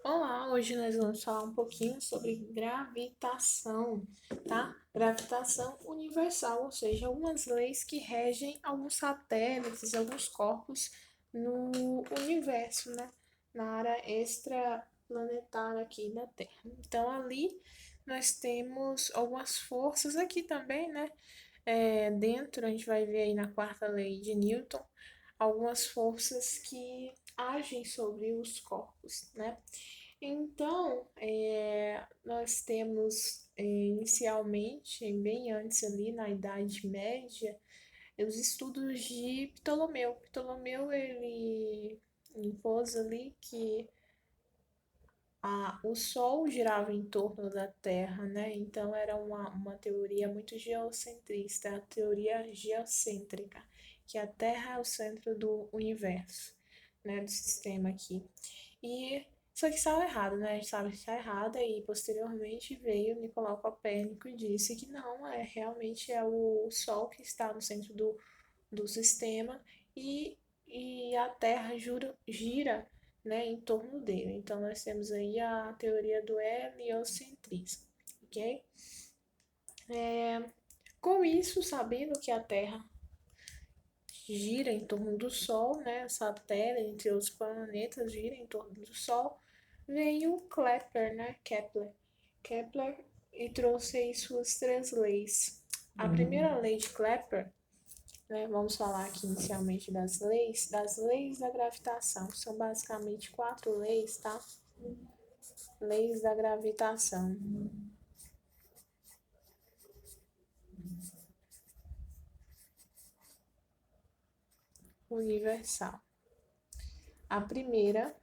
Olá, hoje nós vamos falar um pouquinho sobre gravitação, tá? Gravitação universal, ou seja, algumas leis que regem alguns satélites, alguns corpos no universo, né? Na área extraplanetária aqui da Terra. Então, ali nós temos algumas forças aqui também, né? Dentro, a gente vai ver aí na quarta lei de Newton, algumas forças que agem sobre os corpos, né? Então, nós temos inicialmente, bem antes ali na Idade Média, os estudos de Ptolomeu. Ptolomeu, ele impôs ali que o Sol girava em torno da Terra, né? Então, era uma teoria muito geocentrista, a teoria geocêntrica, que a Terra é o centro do universo, né? Do sistema aqui. E só que estava errado, né? A gente sabe que está errada e posteriormente veio Nicolau Copérnico e disse que não, realmente é o Sol que está no centro do sistema e a Terra gira, né, em torno dele. Então nós temos aí a teoria do heliocentrismo, ok? Com isso, sabendo que a Terra gira em torno do Sol, né? Satélite, entre os planetas, gira em torno do Sol. Veio Kepler, né? Kepler e trouxe aí suas três leis. A primeira lei de Kepler, né? Vamos falar aqui inicialmente das leis da gravitação. São basicamente quatro leis, tá? Leis da gravitação universal. A primeira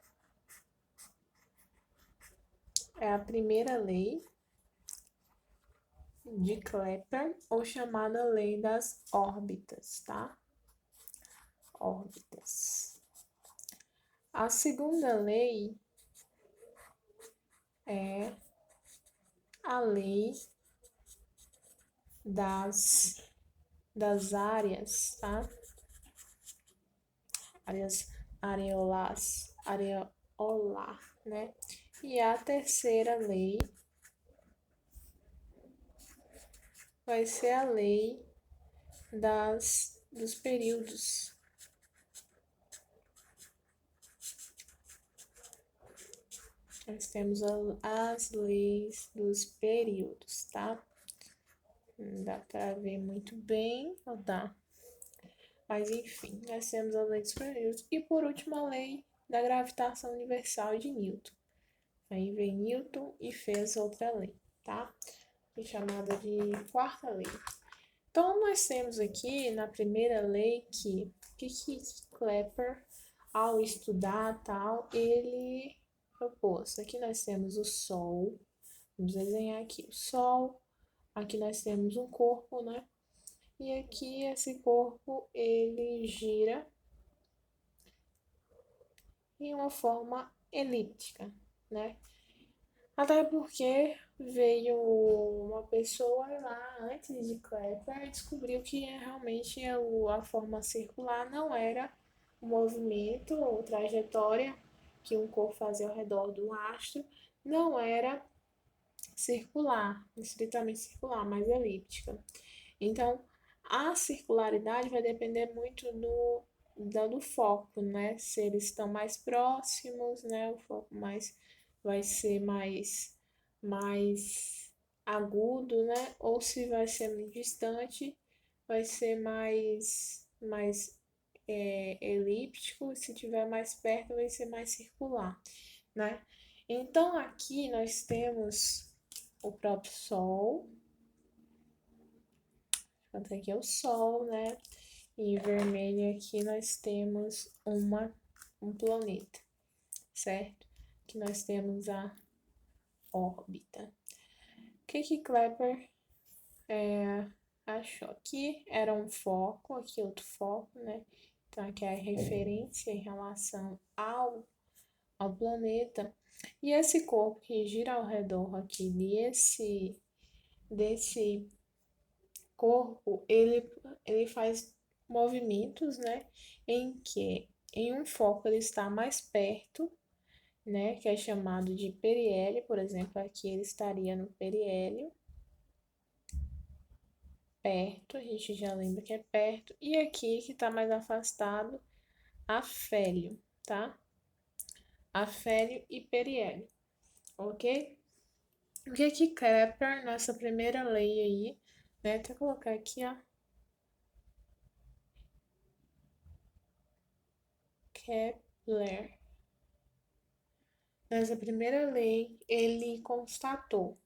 é a primeira lei de Kepler, ou chamada lei das órbitas, tá? Órbitas. A segunda lei é a lei das, das áreas, tá? Áreas areolar, né? E a terceira lei vai ser a lei dos períodos. Nós temos as leis dos períodos, tá? Não dá para ver muito bem, não dá. Mas enfim, nós temos a lei dos períodos. E por último, a lei da gravitação universal de Newton. Aí vem Newton e fez outra lei, tá? Que é chamada de quarta lei. Então, nós temos aqui na primeira lei que Kepler, ao estudar tal, ele propôs. Aqui nós temos o Sol. Vamos desenhar aqui o Sol. Aqui nós temos um corpo, né? E aqui esse corpo ele gira em uma forma elíptica, né? Até porque veio uma pessoa lá antes de Kepler e descobriu que realmente a forma circular não era o movimento ou trajetória que um corpo fazia ao redor do astro, não era circular, estritamente circular, mas elíptica. Então, a circularidade vai depender muito do foco, né? Se eles estão mais próximos, né? O foco vai ser mais agudo, né? Ou se vai ser muito distante, vai ser mais elíptico. Se tiver mais perto, vai ser mais circular, né? Então, aqui nós temos o próprio Sol. Enquanto aqui é o Sol, né? E em vermelho aqui nós temos um planeta, certo? Que nós temos a órbita. O que Kepler achou? Aqui era um foco, aqui outro foco, né? Então aqui é a referência em relação ao planeta. E esse corpo que gira ao redor aqui desse corpo, ele faz movimentos, né, em que em um foco ele está mais perto né, que é chamado de periélio, por exemplo, aqui ele estaria no periélio, perto, a gente já lembra que é perto, e aqui que está mais afastado, afélio, tá? Afélio e periélio, ok? O que que Kepler, nessa primeira lei aí, né, até colocar aqui, ó, Kepler, nessa primeira lei, ele constatou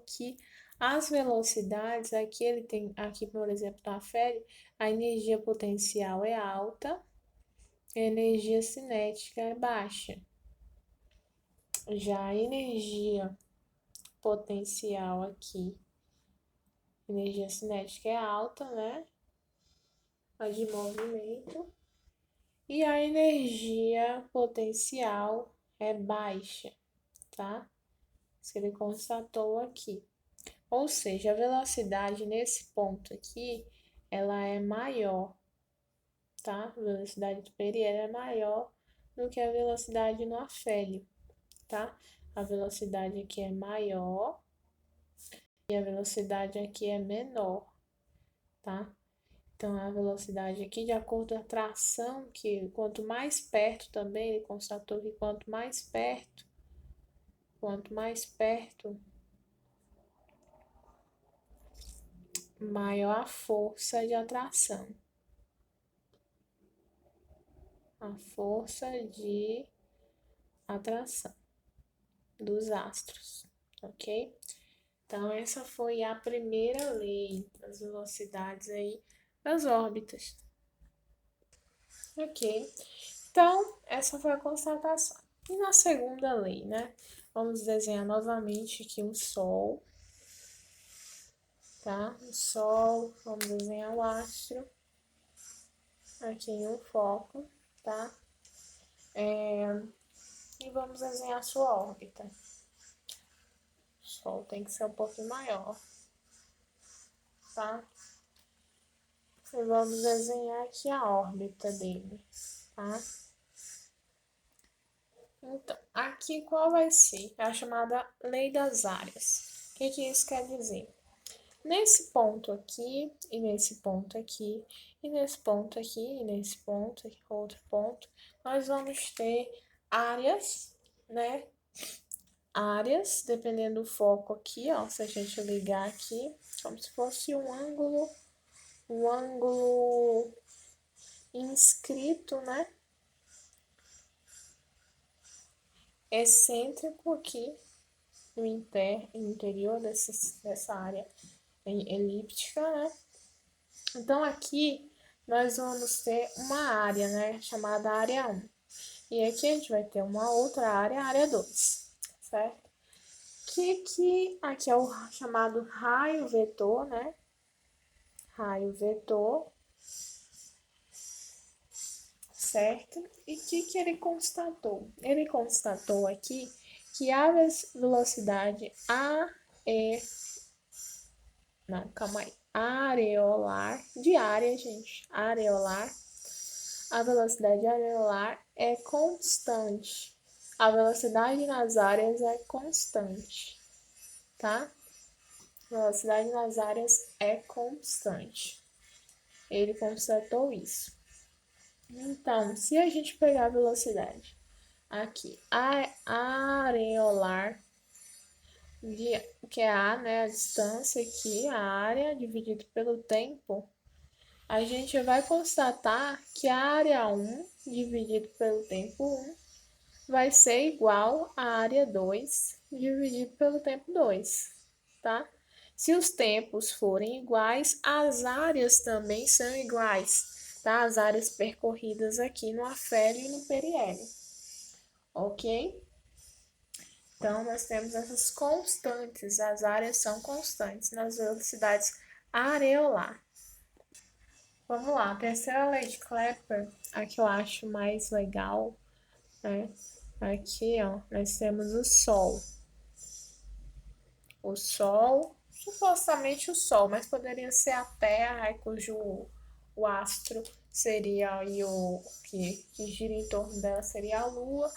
que as velocidades, aqui ele tem, aqui por exemplo, na Féria, a energia potencial é alta, a energia cinética é baixa. Já a energia potencial aqui, energia cinética é alta, né? A de movimento. E a energia potencial é baixa, tá? Isso que ele constatou aqui. Ou seja, a velocidade nesse ponto aqui, ela é maior, tá? A velocidade do periélio é maior do que a velocidade no afélio, tá? A velocidade aqui é maior e a velocidade aqui é menor, tá? Então, a velocidade aqui, de acordo com a tração, que quanto mais perto também, ele constatou que quanto mais perto, maior a força de atração. A força de atração dos astros, ok? Então, essa foi a primeira lei das velocidades aí das órbitas, ok? Então, essa foi a constatação. E na segunda lei, né? Vamos desenhar novamente aqui o Sol, tá? O Sol, vamos desenhar o astro aqui em um foco, tá? E vamos desenhar a sua órbita. O Sol tem que ser um pouquinho maior, tá? E vamos desenhar aqui a órbita dele, tá? Então, aqui qual vai ser? É a chamada lei das áreas. O que isso quer dizer? Nesse ponto aqui, e nesse ponto aqui, e nesse ponto aqui, e nesse ponto, aqui, outro ponto, nós vamos ter áreas, né? Áreas, dependendo do foco aqui, ó, se a gente ligar aqui, como se fosse um ângulo inscrito, né? Excêntrico aqui no interior dessa área elíptica, né? Então aqui nós vamos ter uma área, né, chamada área 1. E aqui a gente vai ter uma outra área, área 2, certo? Que aqui é o chamado raio vetor, né? Raio vetor, certo? E o que ele constatou? Ele constatou aqui que a velocidade não, calma aí. Areolar, de área, gente, areolar, a velocidade areolar é constante. A velocidade nas áreas é constante, tá? A velocidade nas áreas é constante. Ele constatou isso. Então, se a gente pegar a velocidade aqui, a areolar, que é a, né, a distância aqui, a área dividido pelo tempo, a gente vai constatar que a área 1 dividido pelo tempo 1 vai ser igual à área 2 dividido pelo tempo 2, tá? Se os tempos forem iguais, as áreas também são iguais, tá? As áreas percorridas aqui no afélio e no periélio, ok? Então, nós temos essas constantes, as áreas são constantes nas velocidades areolar. Vamos lá, a terceira lei de Kepler, a que eu acho mais legal, né? Aqui, ó, nós temos o Sol. O Sol, supostamente o Sol, mas poderia ser a Terra, cujo o astro seria aí o que gira em torno dela seria a Lua,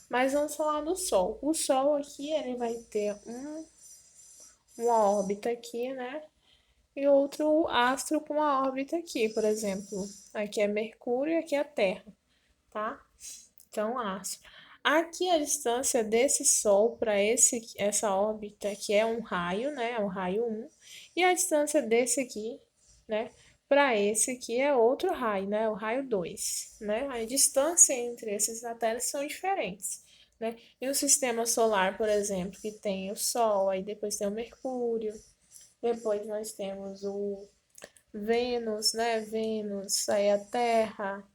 Mas vamos falar do Sol. O Sol aqui, ele vai ter uma órbita aqui, né? E outro astro com uma órbita aqui, por exemplo. Aqui é Mercúrio e aqui é a Terra, tá? Então, astro. Aqui a distância desse Sol para essa órbita, que é um raio, né? É o raio 1. E a distância desse aqui, né? Para esse aqui é outro raio, né? O raio 2, né? A distância entre esses satélites são diferentes, né? E o sistema solar, por exemplo, que tem o Sol, aí depois tem o Mercúrio, depois nós temos o Vênus, né? Vênus, aí a Terra,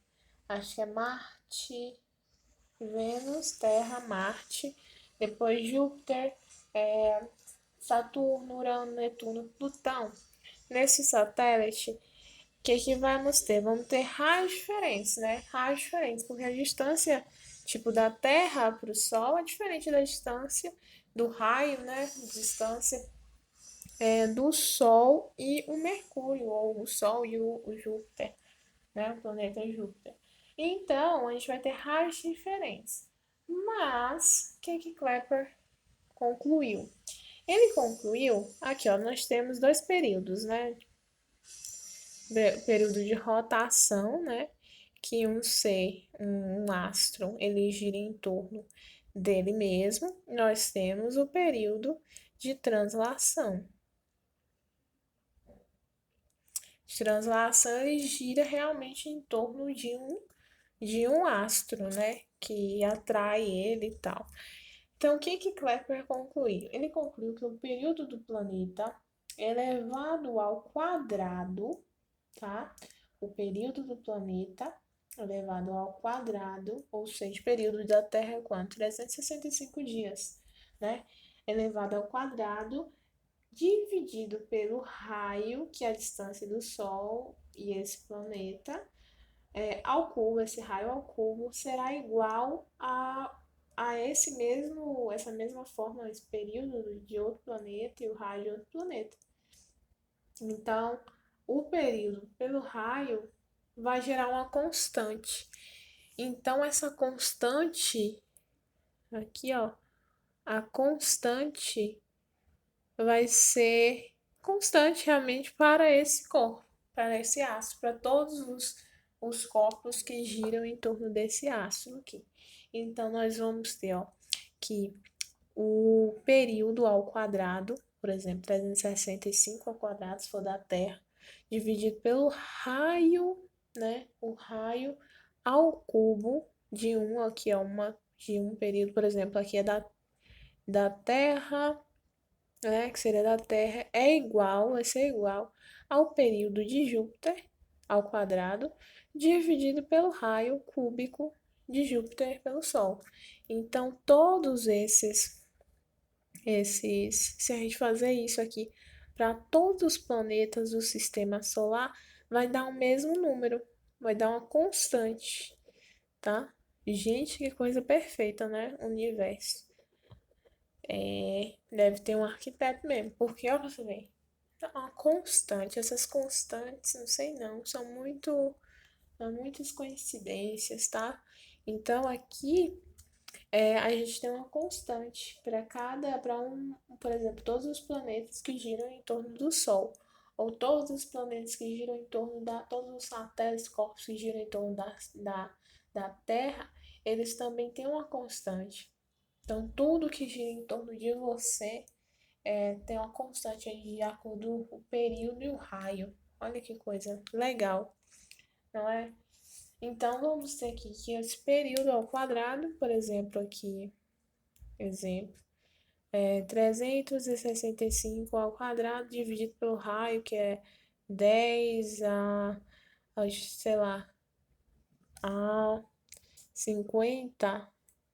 acho que é Marte, Vênus, Terra, Marte, depois Júpiter, Saturno, Urano, Netuno, Plutão. Nesse satélite, o que vamos ter? Vamos ter raios diferentes, né? Raios diferentes, porque a distância, tipo, da Terra para o Sol é diferente da distância do raio, né? Distância do Sol e o Mercúrio, ou o Sol e o Júpiter, né? O planeta Júpiter. Então, a gente vai ter raios diferentes. Mas, o que Kepler concluiu? Ele concluiu, aqui ó, nós temos dois períodos, né? Período de rotação, né? Que um astro, ele gira em torno dele mesmo. Nós temos o período de translação. Translação, ele gira realmente em torno de um astro, né? Que atrai ele e tal. Então, o que Kepler concluiu? Ele concluiu que o período do planeta elevado ao quadrado, tá? O período do planeta elevado ao quadrado, ou seja, o período da Terra é quanto? 365 dias, né? Elevado ao quadrado, dividido pelo raio, que é a distância do Sol e esse planeta, ao cubo, esse raio ao cubo, será igual a essa mesma forma, esse período de outro planeta e o raio de outro planeta. Então, o período pelo raio vai gerar uma constante. Então, essa constante, aqui ó, a constante vai ser constante realmente para esse corpo, para esse astro, para todos os corpos que giram em torno desse astro aqui. Então, nós vamos ter ó, que o período ao quadrado, por exemplo, 365 ao quadrado, se for da Terra, dividido pelo raio, né? O raio ao cubo de um, aqui é de um período, por exemplo, aqui é da Terra, né, que seria da Terra, vai ser igual ao período de Júpiter ao quadrado, dividido pelo raio cúbico de Júpiter pelo Sol. Então, todos se a gente fazer isso aqui para todos os planetas do sistema solar, vai dar o mesmo número, vai dar uma constante, tá? Gente, que coisa perfeita, né? O universo. Deve ter um arquiteto mesmo, porque ó, você vê, uma constante, essas constantes, não sei não, são muitas coincidências, tá? Então aqui a gente tem uma constante por exemplo, todos os planetas que giram em torno do Sol, ou todos os planetas que giram em torno todos os satélites, corpos que giram em torno da Terra, eles também têm uma constante. Então, tudo que gira em torno de você tem uma constante aí de acordo com o período e o raio. Olha que coisa legal, não é? Então, vamos ter aqui que esse período ao quadrado, por exemplo, aqui, exemplo, 365 ao quadrado dividido pelo raio, que é 10 sei lá, a 50,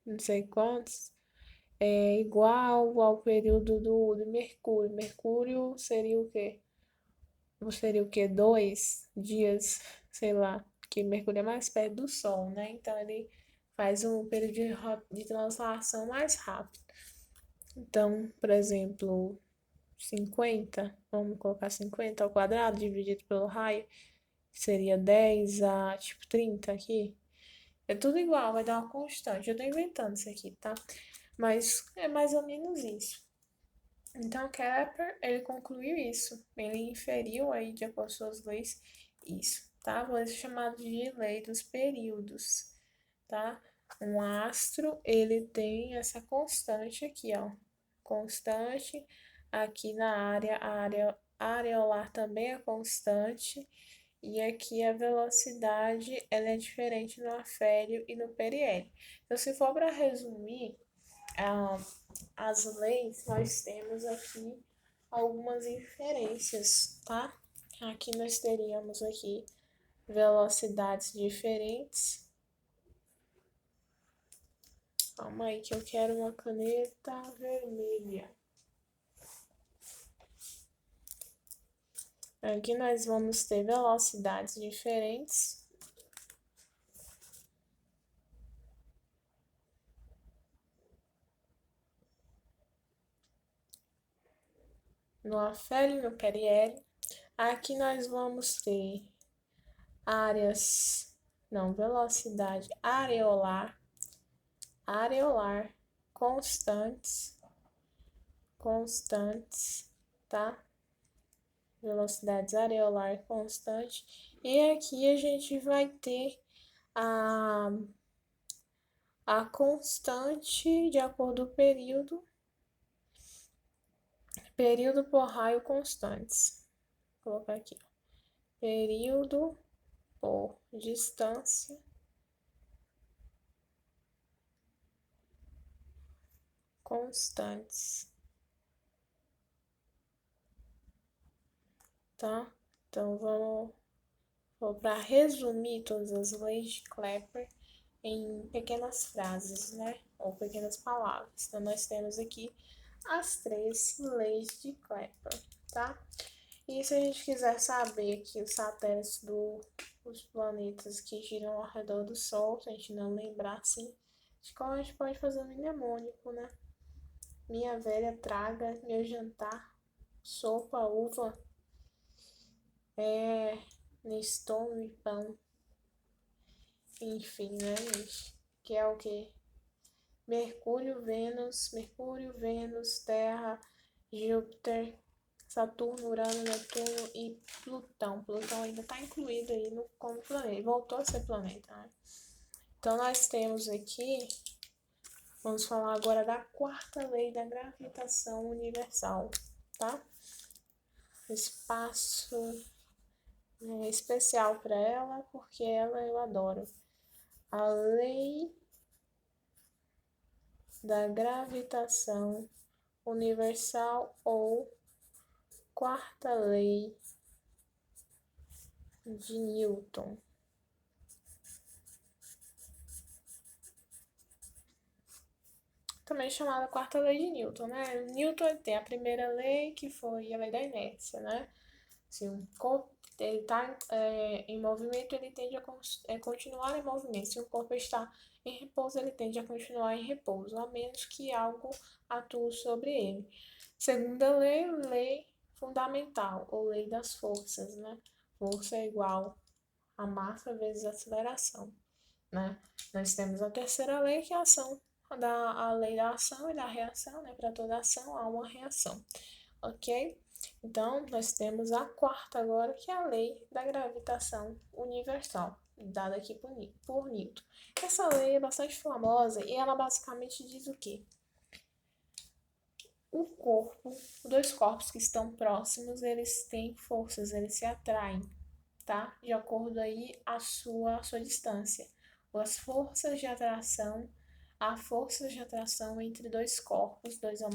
não sei quantos, é igual ao período do Mercúrio. Mercúrio seria o quê? Seria o quê? 2 dias, sei lá, que Mercúrio é mais perto do Sol, né? Então ele faz um período de translação mais rápido. Então, por exemplo, 50, vamos colocar 50 ao quadrado dividido pelo raio, seria 10 a tipo 30 aqui. É tudo igual, vai dar uma constante. Eu tô inventando isso aqui, tá? Mas é mais ou menos isso. Então, Kepler, ele concluiu isso. Ele inferiu aí, de acordo com suas leis, isso, tá? Vou ser chamado de lei dos períodos, tá? Um astro, ele tem essa constante aqui, ó. Constante. Aqui na área, a área areolar também é constante. E aqui a velocidade, ela é diferente no afélio e no periélio. Então, se for para resumir, ah, as leis, nós temos aqui algumas inferências, tá? Aqui nós teríamos aqui velocidades diferentes. Calma aí que eu quero uma caneta vermelha. Aqui nós vamos ter velocidades diferentes. No afélio e no periélio. Aqui nós vamos ter velocidade areolar constantes, tá? Velocidades areolar constante. E aqui a gente vai ter a constante de acordo com o período por raio constantes. Vou colocar aqui, ó. Período por distância constantes, tá? Então vou para resumir todas as leis de Kepler em pequenas frases, né? Ou pequenas palavras. Então nós temos aqui as 3 leis de Kepler, tá? E se a gente quiser saber que os satélites dos planetas que giram ao redor do Sol, se a gente não lembrar assim, de qual a gente pode fazer um mnemônico, né? Minha velha traga meu jantar, sopa, uva, Neston e pão. Enfim, né, gente? Que é o quê? Mercúrio, Vênus, Terra, Júpiter, Saturno, Urano, Netuno e Plutão. Plutão ainda está incluído aí como planeta. Voltou a ser planeta, né? Então, nós temos aqui, vamos falar agora da 4ª lei da gravitação universal, tá? Espaço especial para ela, porque ela eu adoro. A lei da gravitação universal ou 4ª lei de Newton. Também chamada 4ª lei de Newton, né? Newton tem a primeira lei, que foi a lei da inércia, né? Se um corpo está em movimento, ele tende a continuar em movimento. Se um corpo está em repouso, ele tende a continuar em repouso, a menos que algo atue sobre ele. Segunda lei, lei fundamental, ou lei das forças, né? Força é igual a massa vezes a aceleração, né? Nós temos a terceira lei, que é a lei da ação e da reação, né? Para toda ação há uma reação, ok? Então, nós temos a 4ª agora, que é a lei da gravitação universal, dada aqui por Newton. Essa lei é bastante famosa e ela basicamente diz o quê? Dois corpos que estão próximos, eles têm forças, eles se atraem, tá? De acordo aí a sua distância. As forças de atração, há forças de atração entre dois ou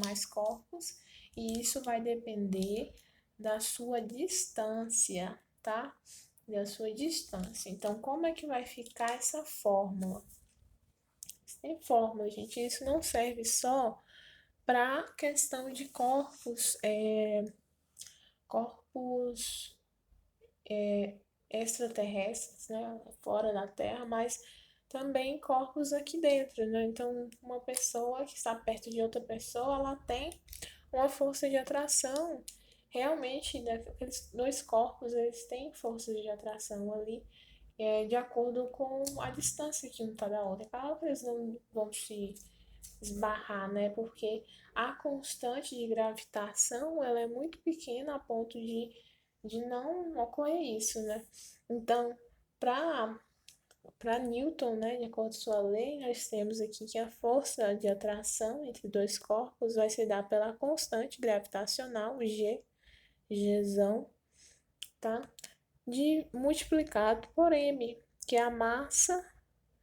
mais corpos, e isso vai depender da sua distância, tá? Da sua distância. Então, como é que vai ficar essa fórmula? Tem fórmula, gente. Isso não serve só para questão de corpos extraterrestres, né, fora da Terra, mas também corpos aqui dentro, né? Então, uma pessoa que está perto de outra pessoa, ela tem uma força de atração. Realmente, aqueles dois corpos, eles têm forças de atração ali de acordo com a distância que um está da outra. Claro que eles não vão se esbarrar, né? Porque a constante de gravitação, ela é muito pequena a ponto de não ocorrer isso, né? Então, para Newton, né, de acordo com sua lei, nós temos aqui que a força de atração entre dois corpos vai se dar pela constante gravitacional, G, Gzão, tá? Multiplicado por M, que é a massa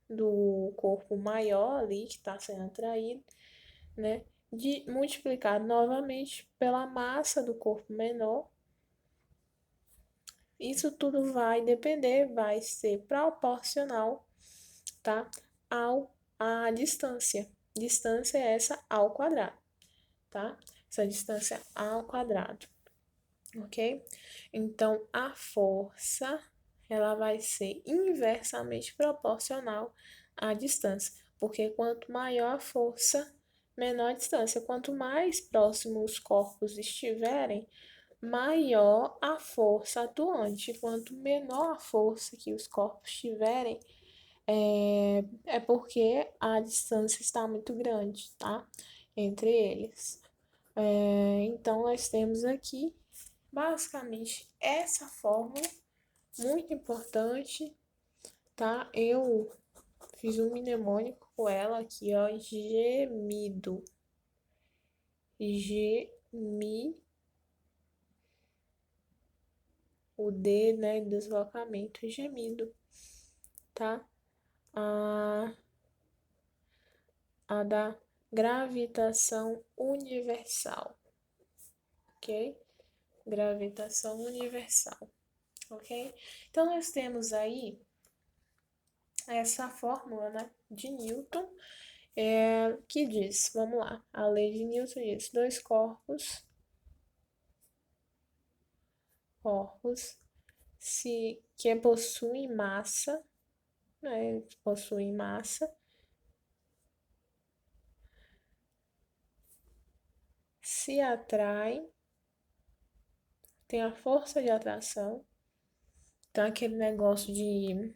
do corpo maior ali que está sendo atraído, né? Multiplicado novamente pela massa do corpo menor. Isso tudo vai depender, vai ser proporcional, tá? À distância. Distância é essa ao quadrado, tá? Essa distância ao quadrado, ok? Então, a força, ela vai ser inversamente proporcional à distância, porque quanto maior a força, menor a distância. Quanto mais próximos os corpos estiverem, maior a força atuante. Quanto menor a força que os corpos tiverem, é porque a distância está muito grande, tá? Entre eles. Então, nós temos aqui, basicamente, essa fórmula, muito importante, tá? Eu fiz um mnemônico com ela aqui, ó, gemido. O D, né, deslocamento, gemido, tá? A, a da gravitação universal, ok? Gravitação universal, ok? Então, nós temos aí essa fórmula, né, de Newton, que diz, vamos lá, a lei de Newton diz, dois corpos que possuem massa, né, possuem massa, se atraem, tem a força de atração. Então, aquele negócio de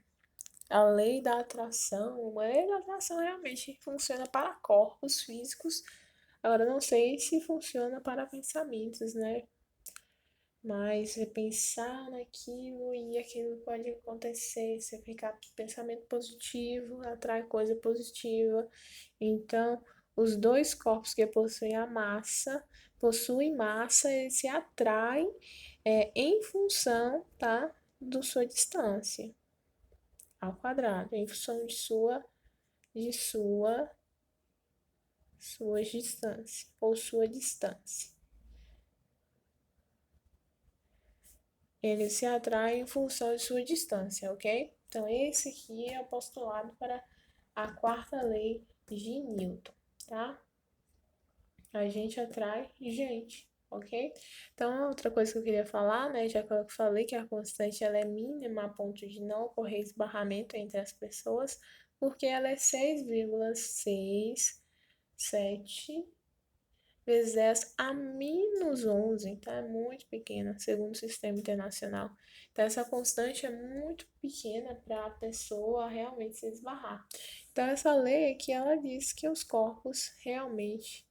a lei da atração realmente funciona para corpos físicos. Agora, não sei se funciona para pensamentos, né? Mas você pensar naquilo e aquilo pode acontecer, você ficar pensamento positivo, atrai coisa positiva. Então, os dois corpos que possuem massa, eles se atraem em função, tá, do sua distância ao quadrado, em função sua distância ou sua distância. Ele se atrai em função de sua distância, ok? Então, esse aqui é o postulado para a quarta lei de Newton, tá? A gente atrai gente, ok? Então, outra coisa que eu queria falar, né? Já que eu falei que a constante ela é mínima a ponto de não ocorrer esbarramento entre as pessoas, porque ela é 6,67 vezes 10 a menos 11, então é muito pequena, segundo o sistema internacional. Então, essa constante é muito pequena para a pessoa realmente se esbarrar. Então, essa lei aqui, ela diz que os corpos realmente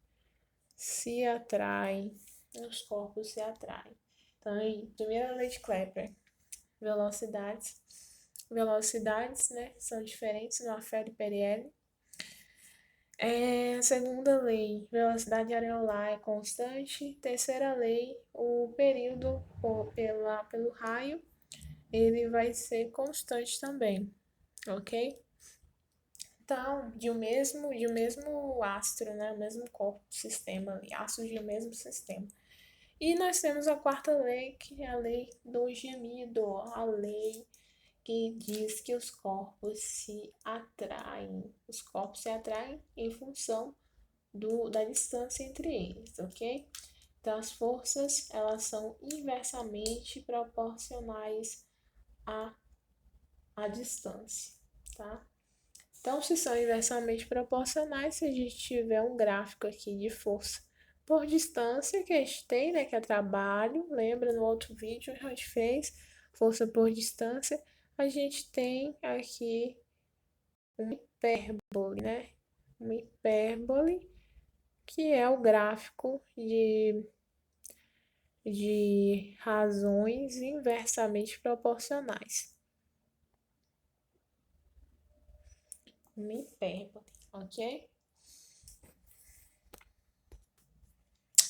se atraem, os corpos se atraem. Então, aí, primeira lei de Kepler, velocidades. Velocidades, né, são diferentes no afere Periele. Segunda lei, velocidade areolar é constante. Terceira lei, o período pelo raio, ele vai ser constante também, ok? Então, de um mesmo astro, né? O mesmo corpo, sistema ali, astros de um mesmo sistema. E nós temos a quarta lei, que é a lei do gemido, a lei que diz que os corpos se atraem. Os corpos se atraem em função da distância entre eles, ok? Então, as forças, elas são inversamente proporcionais à distância, tá? Então, se são inversamente proporcionais, se a gente tiver um gráfico aqui de força por distância, que a gente tem, né, que é trabalho, lembra no outro vídeo que a gente fez, força por distância, a gente tem aqui uma hipérbole, né? Uma hipérbole, que é o gráfico de razões inversamente proporcionais. Uma hipérbole, ok?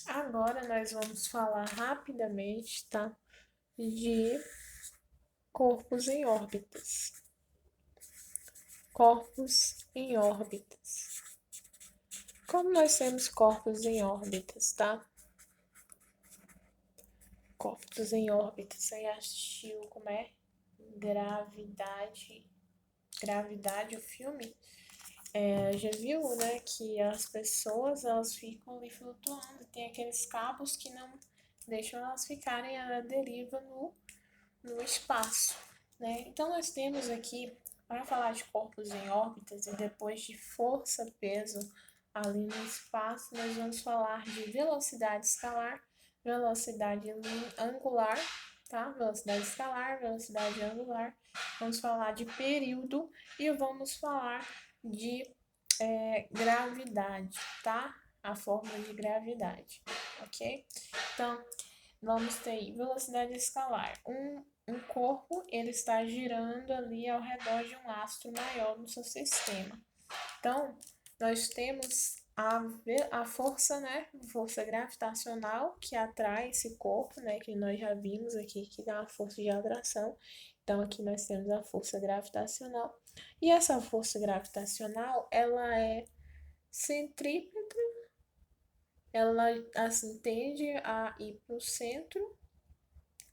Agora nós vamos falar rapidamente, tá? De corpos em órbitas. Corpos em órbitas. Como nós temos corpos em órbitas, tá? Corpos em órbitas. Você já assistiu como é? Gravidade. Gravidade, o filme? Já viu, né, que as pessoas, elas ficam ali flutuando. Tem aqueles cabos que não deixam elas ficarem à deriva no espaço, né? Então, nós temos aqui, para falar de corpos em órbitas e depois de força, peso ali no espaço, nós vamos falar de velocidade escalar, velocidade angular, tá? Velocidade escalar, velocidade angular. Vamos falar de período e vamos falar de gravidade, tá? A fórmula de gravidade, ok? Então, vamos ter aí velocidade escalar. Um corpo, ele está girando ali ao redor de um astro maior no seu sistema. Então, nós temos a força, né? Força gravitacional que atrai esse corpo, né? Que nós já vimos aqui, que dá uma força de atração. Então, aqui nós temos a força gravitacional. E essa força gravitacional, ela é centrípeta, ela assim tende a ir para o centro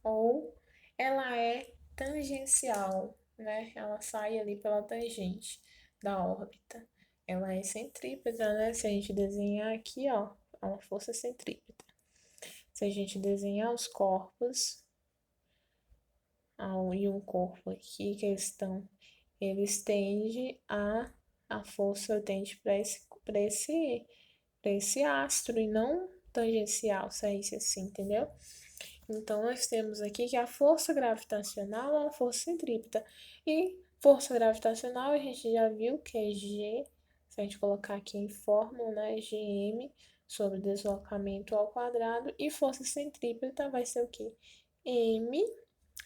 ou ela é tangencial, né? Ela sai ali pela tangente da órbita. Ela é centrípeta, né? Se a gente desenhar aqui, ó, é uma força centrípeta. Se a gente desenhar os corpos, e um corpo aqui que eles tendem a força tende para esse astro e não tangencial, se é isso assim, entendeu? Então, nós temos aqui que a força gravitacional é uma força centrípeta. E força gravitacional a gente já viu que é G, se a gente colocar aqui em fórmula, né? Gm sobre deslocamento ao quadrado. E força centrípeta vai ser o quê? M,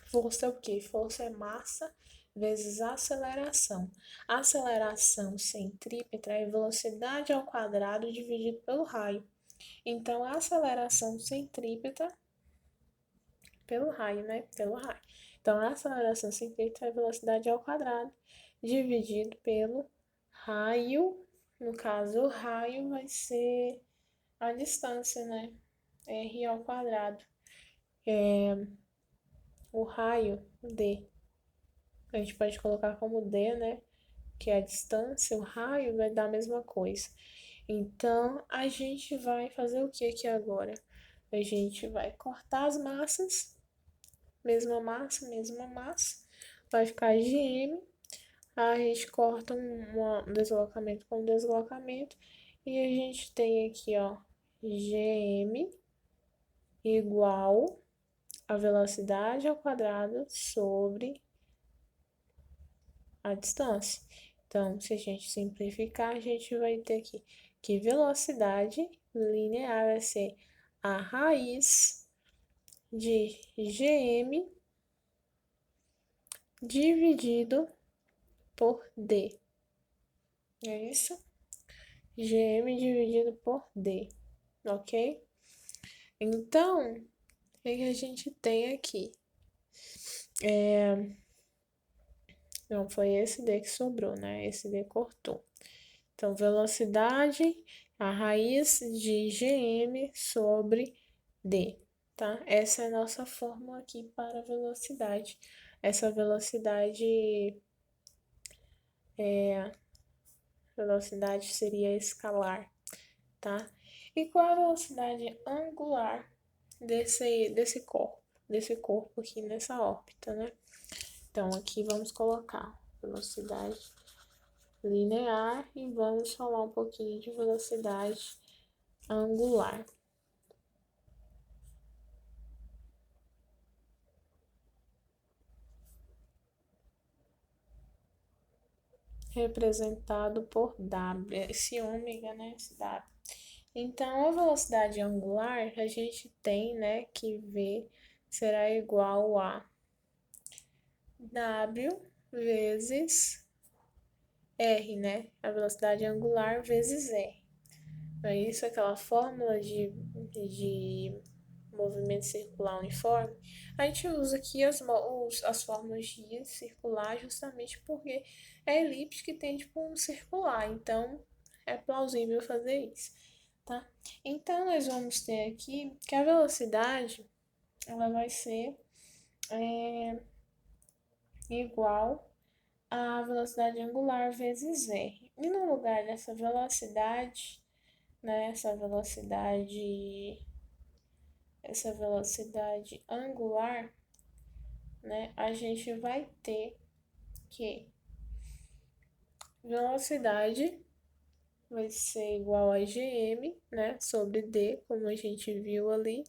força é o quê? Força é massa vezes aceleração. Aceleração centrípeta é velocidade ao quadrado dividido pelo raio. Então, a aceleração centrípeta pelo raio, né? Pelo raio. Então, a aceleração centrípeta é a velocidade ao quadrado dividido pelo raio. No caso, o raio vai ser a distância, né? R ao quadrado. O raio, D. A gente pode colocar como D, né? Que é a distância, o raio vai dar a mesma coisa. Então, a gente vai fazer o que aqui agora? A gente vai cortar as massas, mesma massa, vai ficar Gm, a gente corta um deslocamento com deslocamento, e a gente tem aqui, ó, Gm igual a velocidade ao quadrado sobre a distância. Então, se a gente simplificar, a gente vai ter aqui que velocidade linear vai ser a raiz de Gm dividido por D. É isso? Gm dividido por D, ok? Então, o que a gente tem aqui? Não, foi esse D que sobrou, né? Esse D cortou. Então, velocidade, a raiz de Gm sobre D, tá? Essa é a nossa fórmula aqui para velocidade. Essa velocidade seria escalar, tá? E qual a velocidade angular desse corpo aqui nessa órbita, né? Então, aqui vamos colocar velocidade linear e vamos falar um pouquinho de velocidade angular. representado por W, esse ômega, né, esse W. Então, a velocidade angular, a gente tem, né, que V será igual a W vezes R, né, a velocidade angular vezes R. Não é isso aquela fórmula de movimento circular uniforme? A gente usa aqui as fórmulas de circular justamente porque é elíptica e tem tipo um circular, então é plausível fazer isso, tá? Então, nós vamos ter aqui que a velocidade, ela vai ser igual à velocidade angular vezes r. E no lugar dessa velocidade, né, essa velocidade angular, né, a gente vai ter que velocidade vai ser igual a gm, né, sobre d, como a gente viu ali,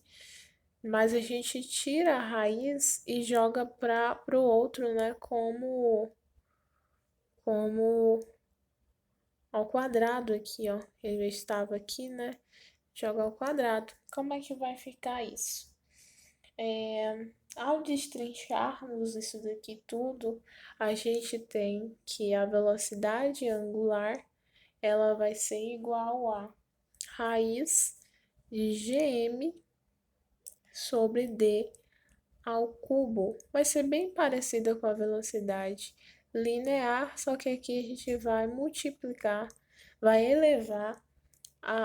mas a gente tira a raiz e joga para o outro, né, como ao quadrado aqui, ó. Ele estava aqui, né? Joga ao quadrado. Como é que vai ficar isso? Ao destrincharmos isso daqui tudo, a gente tem que a velocidade angular ela vai ser igual a raiz de gm sobre d ao cubo. Vai ser bem parecida com a velocidade linear, só que aqui a gente vai multiplicar, vai elevar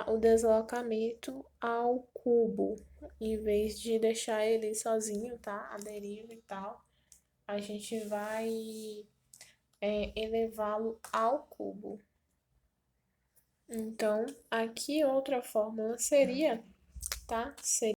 o deslocamento ao cubo, em vez de deixar ele sozinho, tá? A deriva e tal, a gente vai elevá-lo ao cubo. Então, aqui outra fórmula seria, tá? Seria